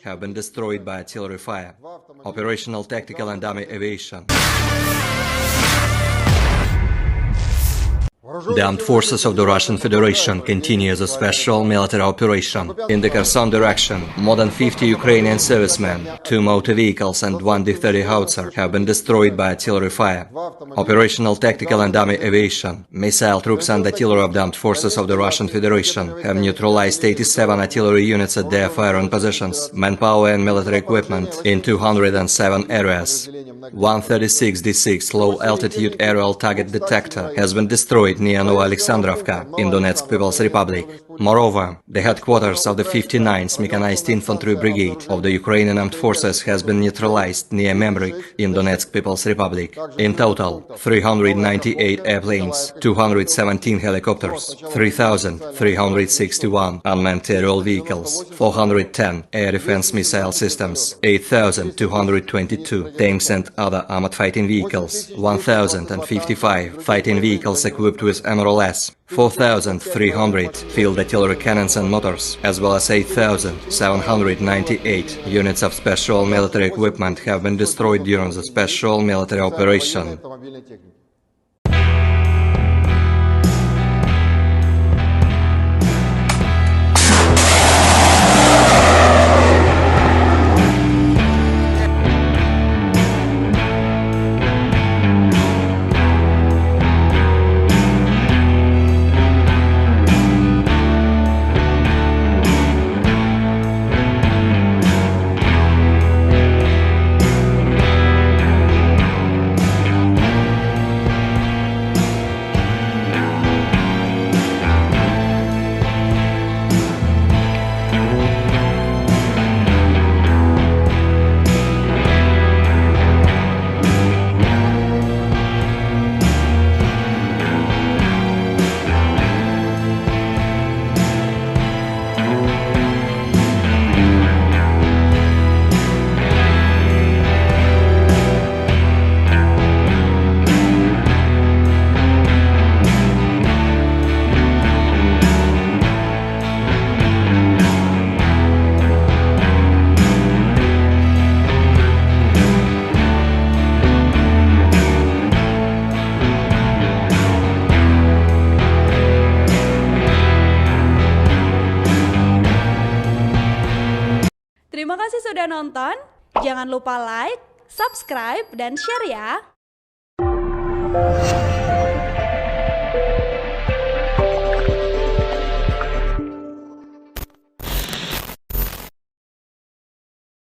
have been destroyed by artillery fire. Operational, tactical and army aviation. The armed forces of the Russian Federation continue the special military operation. In the Kherson direction, more than 50 Ukrainian servicemen, 2 motor vehicles and 1 D-30 howitzer have been destroyed by artillery fire. Operational, tactical and army aviation. Missile troops and artillery of the armed forces of the Russian Federation have neutralized 87 artillery units at their firing positions, manpower and military equipment in 207 areas. 136 D6 low-altitude aerial target detector has been destroyed near Novoaleksandrovka in Donetsk People's Republic. Moreover, the headquarters of the 59th Mechanized Infantry Brigade of the Ukrainian Armed Forces has been neutralized near Memrik in Donetsk People's Republic. In total, 398 airplanes, 217 helicopters, 3,361 unmanned aerial vehicles, 410 air defense missile systems, 8,222 tanks and other armored fighting vehicles, 1,055 fighting vehicles equipped with MRLS, 4,300 field artillery cannons and motors, as well as 8,798 units of special military equipment have been destroyed during the special military operation. Terima kasih sudah nonton. Jangan lupa like, subscribe, dan share ya.